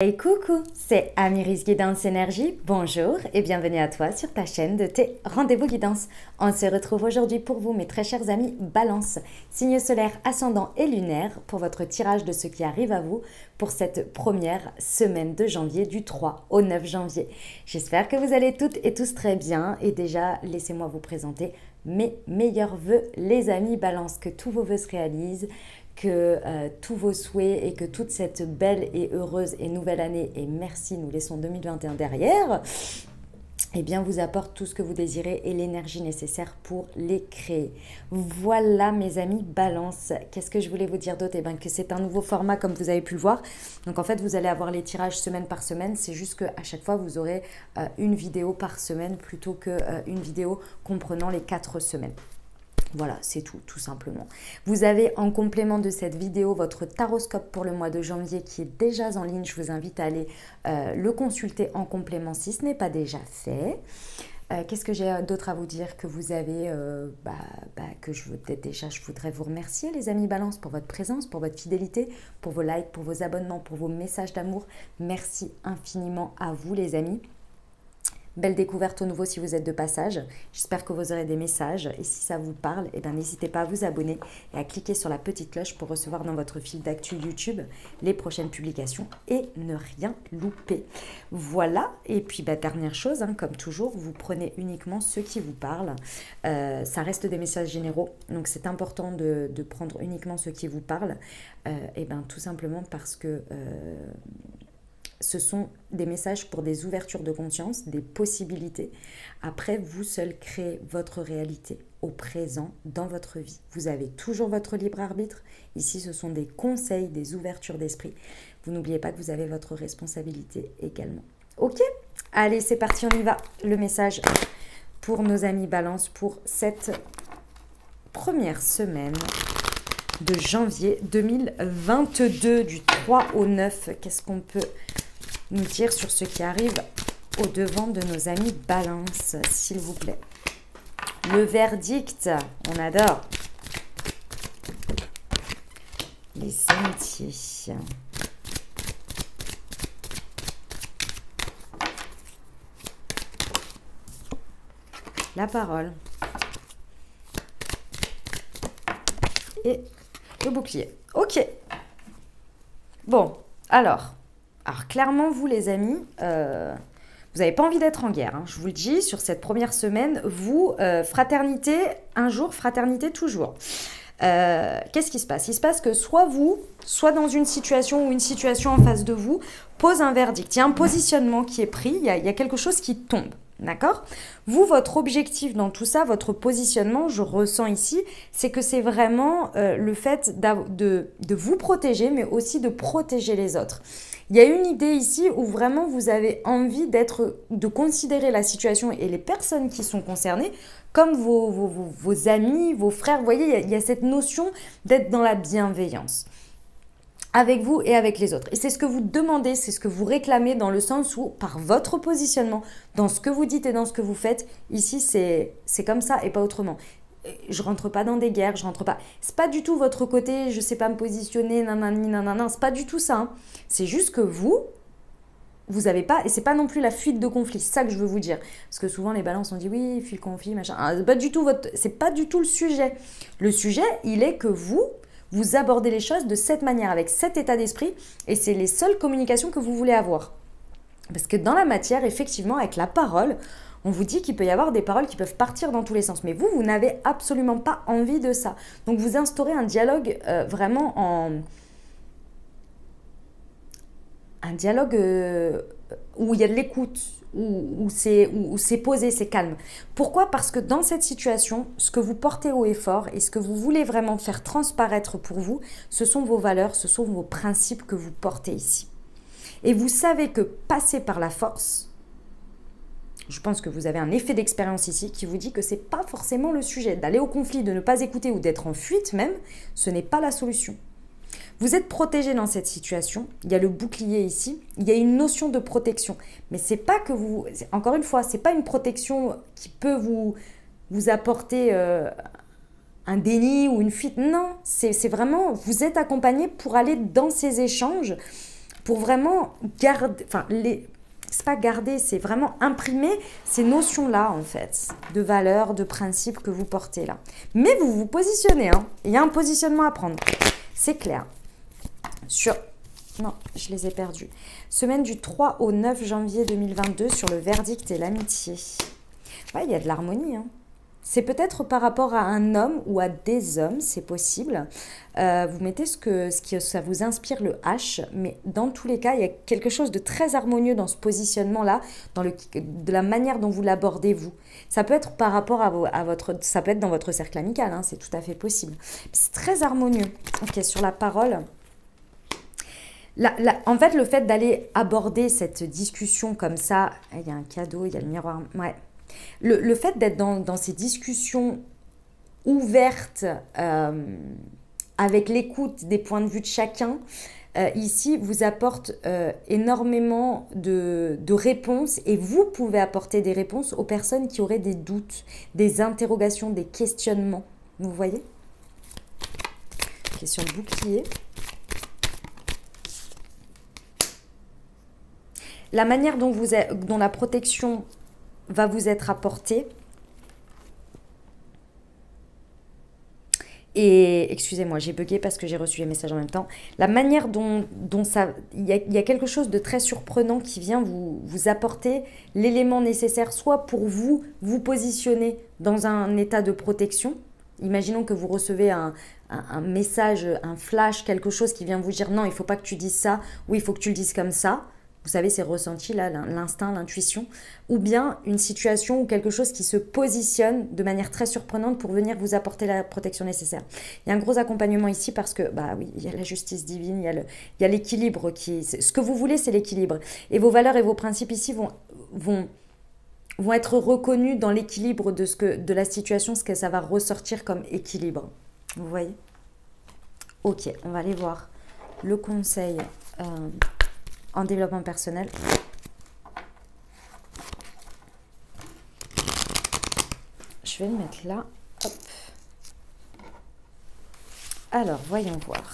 Hey coucou, c'est Amiris Guidance Énergie, bonjour et bienvenue à toi sur ta chaîne de tes rendez-vous guidance. On se retrouve aujourd'hui pour vous mes très chers amis Balance, signe solaire, ascendant et lunaire pour votre tirage de ce qui arrive à vous pour cette première semaine de janvier du 3 au 9 janvier. J'espère que vous allez toutes et tous très bien et déjà laissez-moi vous présenter mes meilleurs vœux les amis Balance, que tous vos vœux se réalisent, que tous vos souhaits et que toute cette belle et heureuse et nouvelle année, et merci, nous laissons 2021 derrière, eh bien vous apporte tout ce que vous désirez et l'énergie nécessaire pour les créer. Voilà mes amis Balance, qu'est-ce que je voulais vous dire d'autre? Eh bien que c'est un nouveau format comme vous avez pu le voir, donc en fait vous allez avoir les tirages semaine par semaine, c'est juste qu'à chaque fois vous aurez une vidéo par semaine plutôt qu'une vidéo comprenant les 4 semaines. Voilà, c'est tout simplement. Vous avez en complément de cette vidéo votre taroscope pour le mois de janvier qui est déjà en ligne. Je vous invite à aller le consulter en complément si ce n'est pas déjà fait. Qu'est-ce que j'ai d'autre à vous dire que vous avez, je voudrais vous remercier les amis Balance pour votre présence, pour votre fidélité, pour vos likes, pour vos abonnements, pour vos messages d'amour. Merci infiniment à vous les amis. Belle découverte au nouveau si vous êtes de passage. J'espère que vous aurez des messages. Et si ça vous parle, eh bien, n'hésitez pas à vous abonner et à cliquer sur la petite cloche pour recevoir dans votre fil d'actu YouTube les prochaines publications et ne rien louper. Voilà. Et puis, dernière chose, comme toujours, vous prenez uniquement ce qui vous parle. Ça reste des messages généraux. Donc, c'est important de prendre uniquement ce qui vous parle. Tout simplement parce que... ce sont des messages pour des ouvertures de conscience, des possibilités. Après, vous seul créez votre réalité au présent dans votre vie. Vous avez toujours votre libre arbitre. Ici, ce sont des conseils, des ouvertures d'esprit. Vous n'oubliez pas que vous avez votre responsabilité également. Ok? Allez, c'est parti, on y va. Le message pour nos amis Balance pour cette première semaine de janvier 2022, du 3 au 9. Qu'est-ce qu'on peut nous dire sur ce qui arrive au devant de nos amis Balance, s'il vous plaît? Le verdict, on adore. Les amitiés. La parole. Et le bouclier. Ok. Bon, alors clairement, vous les amis, vous n'avez pas envie d'être en guerre. Je vous le dis, sur cette première semaine, vous, fraternité un jour, fraternité toujours. Qu'est-ce qui se passe? Il se passe que soit vous, soit dans une situation ou une situation en face de vous, pose un verdict. Il y a un positionnement qui est pris, il y a quelque chose qui tombe. D'accord? Vous, votre objectif dans tout ça, votre positionnement, je ressens ici, c'est que c'est vraiment le fait de vous protéger, mais aussi de protéger les autres. Il y a une idée ici où vraiment vous avez envie de considérer la situation et les personnes qui sont concernées comme vos amis, vos frères. Vous voyez, il y a cette notion d'être dans la bienveillance avec vous et avec les autres. Et c'est ce que vous demandez, c'est ce que vous réclamez dans le sens où, par votre positionnement, dans ce que vous dites et dans ce que vous faites, ici, c'est comme ça et pas autrement. Je rentre pas dans des guerres, je rentre pas... C'est pas du tout votre côté, je sais pas me positionner, nanani, nanana, c'est pas du tout ça. C'est juste que vous avez pas... Et c'est pas non plus la fuite de conflit, c'est ça que je veux vous dire. Parce que souvent, les balances, on dit, oui, fuite de conflit, machin. C'est pas du tout le sujet. Le sujet, il est que vous abordez les choses de cette manière, avec cet état d'esprit, et c'est les seules communications que vous voulez avoir. Parce que dans la matière, effectivement, avec la parole, on vous dit qu'il peut y avoir des paroles qui peuvent partir dans tous les sens. Mais vous n'avez absolument pas envie de ça. Donc, vous instaurez un dialogue vraiment un dialogue où il y a de l'écoute, où c'est posé, c'est calme. Pourquoi? Parce que dans cette situation, ce que vous portez haut et fort et ce que vous voulez vraiment faire transparaître pour vous, ce sont vos valeurs, ce sont vos principes que vous portez ici. Et vous savez que passer par la force, je pense que vous avez un effet d'expérience ici qui vous dit que ce n'est pas forcément le sujet. D'aller au conflit, de ne pas écouter ou d'être en fuite même, ce n'est pas la solution. Vous êtes protégé dans cette situation, il y a le bouclier ici, il y a une notion de protection. Mais c'est pas que vous... Encore une fois, ce n'est pas une protection qui peut vous apporter un déni ou une fuite. Non, c'est vraiment... Vous êtes accompagné pour aller dans ces échanges, pour vraiment garder, enfin, c'est pas garder, c'est vraiment imprimer ces notions-là, en fait, de valeurs, de principes que vous portez là. Mais vous vous positionnez, hein. Il y a un positionnement à prendre, c'est clair. Non, je les ai perdus. Semaine du 3 au 9 janvier 2022 sur le verdict et l'amitié. Ouais, il y a de l'harmonie, hein. C'est peut-être par rapport à un homme ou à des hommes, c'est possible. Vous mettez ce que ça vous inspire, le H, mais dans tous les cas, il y a quelque chose de très harmonieux dans ce positionnement-là, de la manière dont vous l'abordez, vous. Ça peut être par rapport à votre... Ça peut être dans votre cercle amical, hein, c'est tout à fait possible. C'est très harmonieux. Ok, sur la parole... En fait, le fait d'aller aborder cette discussion comme ça, il y a un cadeau, il y a le miroir... Ouais. Le fait d'être dans ces discussions ouvertes, avec l'écoute des points de vue de chacun, ici vous apporte énormément de réponses, et vous pouvez apporter des réponses aux personnes qui auraient des doutes, des interrogations, des questionnements. Vous voyez? Question de bouclier. La manière dont la protection va vous être apportée. Et excusez-moi, j'ai bugué parce que j'ai reçu les messages en même temps. La manière dont ça... Il y a quelque chose de très surprenant qui vient vous apporter l'élément nécessaire, soit pour vous positionner dans un état de protection. Imaginons que vous recevez un message, un flash, quelque chose qui vient vous dire « Non, il ne faut pas que tu dises ça » ou « Il faut que tu le dises comme ça ». Vous savez, c'est ressenti là, l'instinct, l'intuition. Ou bien une situation ou quelque chose qui se positionne de manière très surprenante pour venir vous apporter la protection nécessaire. Il y a un gros accompagnement ici parce que, bah oui, il y a la justice divine, il y a l'équilibre qui... Ce que vous voulez, c'est l'équilibre. Et vos valeurs et vos principes ici vont être reconnus dans l'équilibre de la situation, ce que ça va ressortir comme équilibre. Vous voyez? Ok, on va aller voir le conseil... en développement personnel. Je vais le mettre là. Hop. Alors, voyons voir.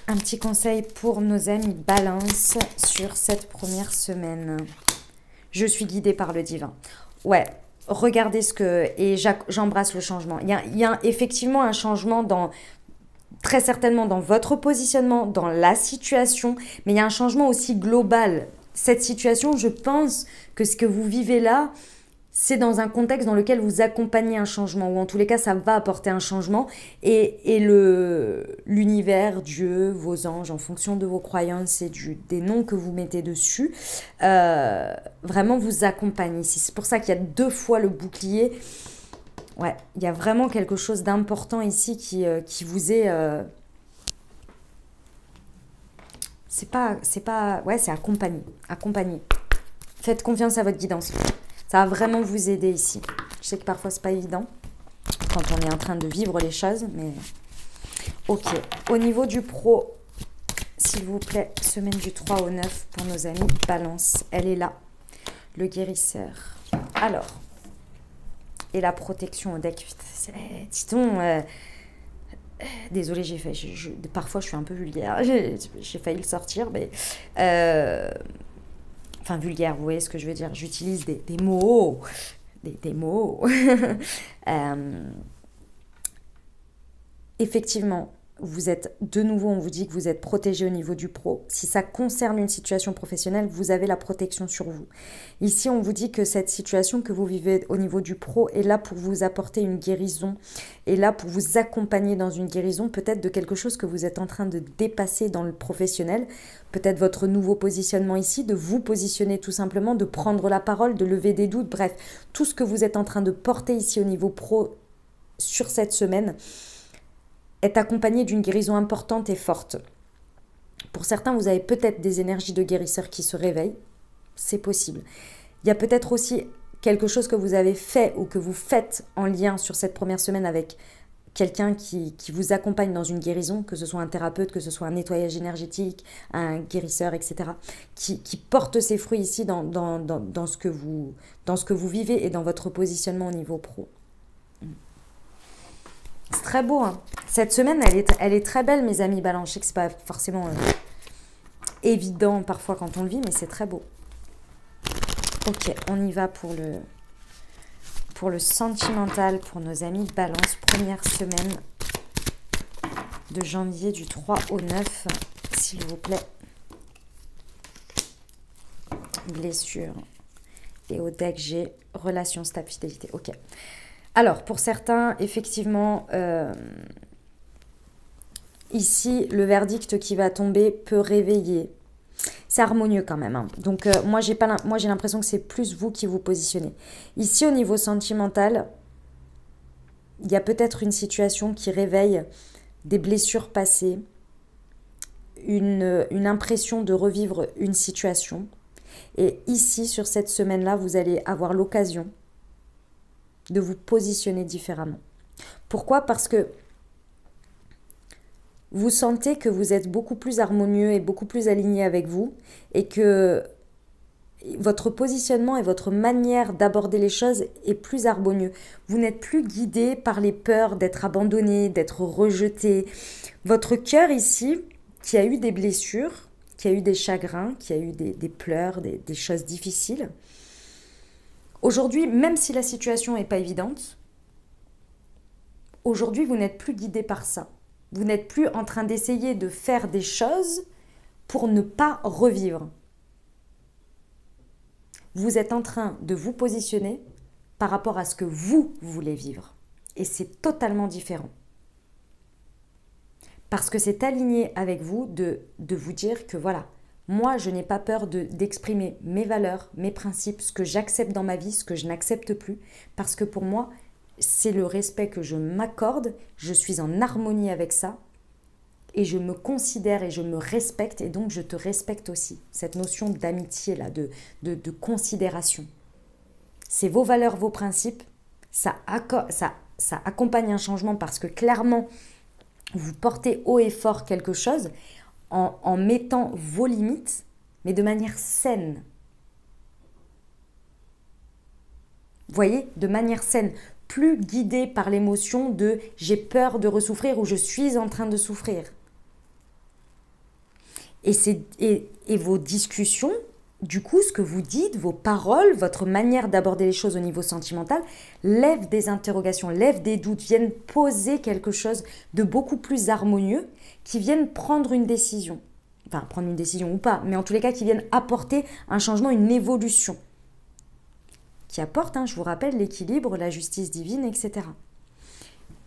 Un petit conseil pour nos amis Balance sur cette première semaine. Je suis guidée par le divin. Ouais, regardez et j'embrasse le changement. Il y a effectivement un changement très certainement dans votre positionnement, dans la situation, mais il y a un changement aussi global. Cette situation, je pense que ce que vous vivez là, c'est dans un contexte dans lequel vous accompagnez un changement, ou en tous les cas, ça va apporter un changement, et l'univers, Dieu, vos anges, en fonction de vos croyances et des noms que vous mettez dessus, vraiment vous accompagnent ici. C'est pour ça qu'il y a 2 fois le bouclier. Ouais, il y a vraiment quelque chose d'important ici qui vous est... c'est accompagné. Accompagné. Faites confiance à votre guidance. Ça va vraiment vous aider ici. Je sais que parfois, c'est pas évident quand on est en train de vivre les choses, mais... Ok. Au niveau du pro, s'il vous plaît, semaine du 3 au 9 pour nos amis Balance. Elle est là. Le guérisseur. Alors... Et la protection au deck. Dit-on, désolée, parfois je suis un peu vulgaire. J'ai failli le sortir, mais... enfin, vulgaire, vous voyez ce que je veux dire. J'utilise des mots. Des mots. Effectivement, vous êtes de nouveau, on vous dit que vous êtes protégé au niveau du pro. Si ça concerne une situation professionnelle, vous avez la protection sur vous. Ici, on vous dit que cette situation que vous vivez au niveau du pro est là pour vous apporter une guérison, est là pour vous accompagner dans une guérison, peut-être de quelque chose que vous êtes en train de dépasser dans le professionnel, peut-être votre nouveau positionnement ici, de vous positionner tout simplement, de prendre la parole, de lever des doutes, bref, tout ce que vous êtes en train de porter ici au niveau pro sur cette semaine, est accompagné d'une guérison importante et forte. Pour certains, vous avez peut-être des énergies de guérisseur qui se réveillent. C'est possible. Il y a peut-être aussi quelque chose que vous avez fait ou que vous faites en lien sur cette première semaine avec quelqu'un qui vous accompagne dans une guérison, que ce soit un thérapeute, que ce soit un nettoyage énergétique, un guérisseur, etc., qui porte ses fruits ici dans ce que vous vivez et dans votre positionnement au niveau pro. C'est très beau, hein. Cette semaine, elle est très belle, mes amis Balance. Je sais que c'est pas forcément évident parfois quand on le vit, mais c'est très beau. Ok, on y va pour le sentimental pour nos amis Balance. Première semaine de janvier du 3 au 9, s'il vous plaît. Blessure. Et au deck, j'ai relation, stable, fidélité. Ok. Alors, pour certains, effectivement, ici, le verdict qui va tomber peut réveiller. C'est harmonieux quand même, hein. Donc, moi, j'ai l'impression que c'est plus vous qui vous positionnez. Ici, au niveau sentimental, il y a peut-être une situation qui réveille des blessures passées, une impression de revivre une situation. Et ici, sur cette semaine-là, vous allez avoir l'occasion de vous positionner différemment. Pourquoi? Parce que vous sentez que vous êtes beaucoup plus harmonieux et beaucoup plus aligné avec vous et que votre positionnement et votre manière d'aborder les choses est plus harmonieux. Vous n'êtes plus guidé par les peurs d'être abandonné, d'être rejeté. Votre cœur ici, qui a eu des blessures, qui a eu des chagrins, qui a eu des pleurs, des choses difficiles, aujourd'hui, même si la situation n'est pas évidente, aujourd'hui, vous n'êtes plus guidé par ça. Vous n'êtes plus en train d'essayer de faire des choses pour ne pas revivre. Vous êtes en train de vous positionner par rapport à ce que vous voulez vivre. Et c'est totalement différent. Parce que c'est aligné avec vous de vous dire que voilà, moi je n'ai pas peur d'exprimer mes valeurs, mes principes, ce que j'accepte dans ma vie, ce que je n'accepte plus. Parce que pour moi, c'est le respect que je m'accorde, je suis en harmonie avec ça. Et je me considère et je me respecte et donc je te respecte aussi. Cette notion d'amitié, là, de considération. C'est vos valeurs, vos principes. Ça accompagne un changement parce que clairement, vous portez haut et fort quelque chose en mettant vos limites, mais de manière saine. Vous voyez, de manière saine. Plus guidé par l'émotion de « j'ai peur de ressouffrir » ou « je suis en train de souffrir ». Et vos discussions, du coup, ce que vous dites, vos paroles, votre manière d'aborder les choses au niveau sentimental, lèvent des interrogations, lèvent des doutes, viennent poser quelque chose de beaucoup plus harmonieux, qui viennent prendre une décision. Enfin, prendre une décision ou pas, mais en tous les cas, qui viennent apporter un changement, une évolution. Qui apporte, je vous rappelle, l'équilibre, la justice divine, etc.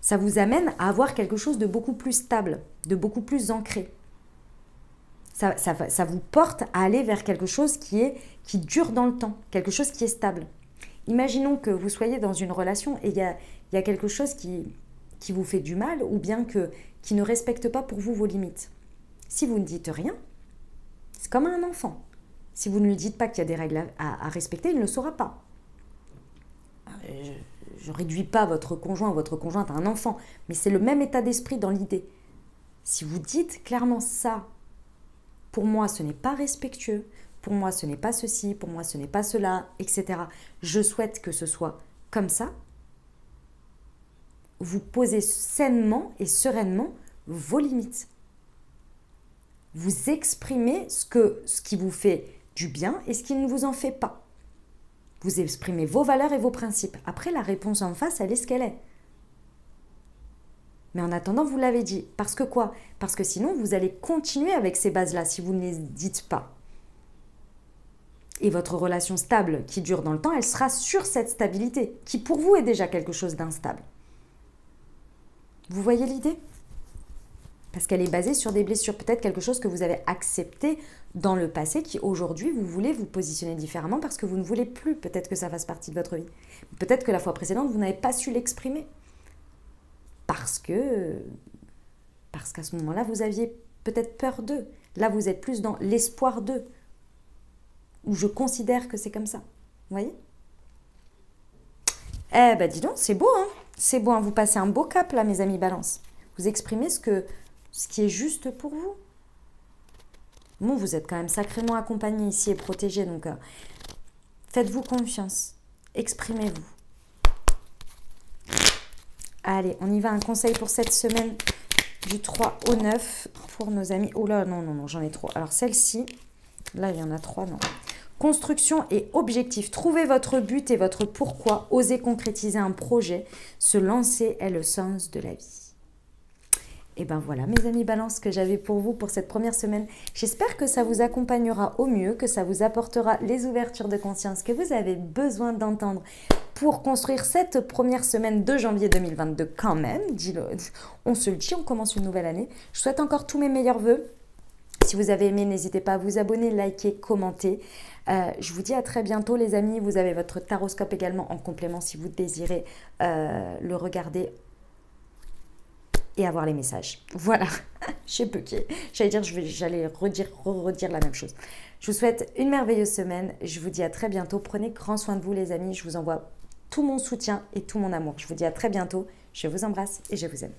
Ça vous amène à avoir quelque chose de beaucoup plus stable, de beaucoup plus ancré. Ça vous porte à aller vers quelque chose qui dure dans le temps, quelque chose qui est stable. Imaginons que vous soyez dans une relation et il y a quelque chose qui vous fait du mal ou bien qui ne respecte pas pour vous vos limites. Si vous ne dites rien, c'est comme un enfant. Si vous ne lui dites pas qu'il y a des règles à respecter, il ne le saura pas. Je ne réduis pas votre conjoint ou votre conjointe à un enfant, mais c'est le même état d'esprit dans l'idée. Si vous dites clairement ça, pour moi, ce n'est pas respectueux. Pour moi, ce n'est pas ceci. Pour moi, ce n'est pas cela, etc. Je souhaite que ce soit comme ça. Vous posez sainement et sereinement vos limites. Vous exprimez ce qui vous fait du bien et ce qui ne vous en fait pas. Vous exprimez vos valeurs et vos principes. Après, la réponse en face, elle est ce qu'elle est. Mais en attendant, vous l'avez dit. Parce que quoi? Parce que sinon, vous allez continuer avec ces bases-là si vous ne les dites pas. Et votre relation stable qui dure dans le temps, elle sera sur cette stabilité, qui pour vous est déjà quelque chose d'instable. Vous voyez l'idée? Parce qu'elle est basée sur des blessures. Peut-être quelque chose que vous avez accepté dans le passé, qui aujourd'hui, vous voulez vous positionner différemment parce que vous ne voulez plus. Peut-être que ça fasse partie de votre vie. Peut-être que la fois précédente, vous n'avez pas su l'exprimer. Parce qu'à ce moment-là, vous aviez peut-être peur d'eux. Là, vous êtes plus dans l'espoir d'eux. Ou je considère que c'est comme ça. Vous voyez? Eh ben, dis donc, c'est beau, hein? C'est beau, hein? Vous passez un beau cap, là, mes amis Balance. Vous exprimez ce qui est juste pour vous. Bon, vous êtes quand même sacrément accompagnés ici et protégés, donc faites-vous confiance. Exprimez-vous. Allez, on y va. Un conseil pour cette semaine du 3 au 9 pour nos amis. Oh là, non, non, non, j'en ai trop. Alors, celle-ci, là, il y en a 3, non. Construction et objectif. Trouvez votre but et votre pourquoi. Osez concrétiser un projet. Se lancer est le sens de la vie. Et ben voilà, mes amis Balance, ce que j'avais pour vous pour cette première semaine. J'espère que ça vous accompagnera au mieux, que ça vous apportera les ouvertures de conscience que vous avez besoin d'entendre pour construire cette première semaine de janvier 2022 quand même. On se le dit, on commence une nouvelle année. Je souhaite encore tous mes meilleurs vœux. Si vous avez aimé, n'hésitez pas à vous abonner, liker, commenter. Je vous dis à très bientôt les amis. Vous avez votre taroscope également en complément si vous désirez le regarder et avoir les messages. Voilà, je sais peu qui. J'allais dire, j'allais redire la même chose. Je vous souhaite une merveilleuse semaine. Je vous dis à très bientôt. Prenez grand soin de vous les amis. Je vous envoie tout mon soutien et tout mon amour. Je vous dis à très bientôt. Je vous embrasse et je vous aime.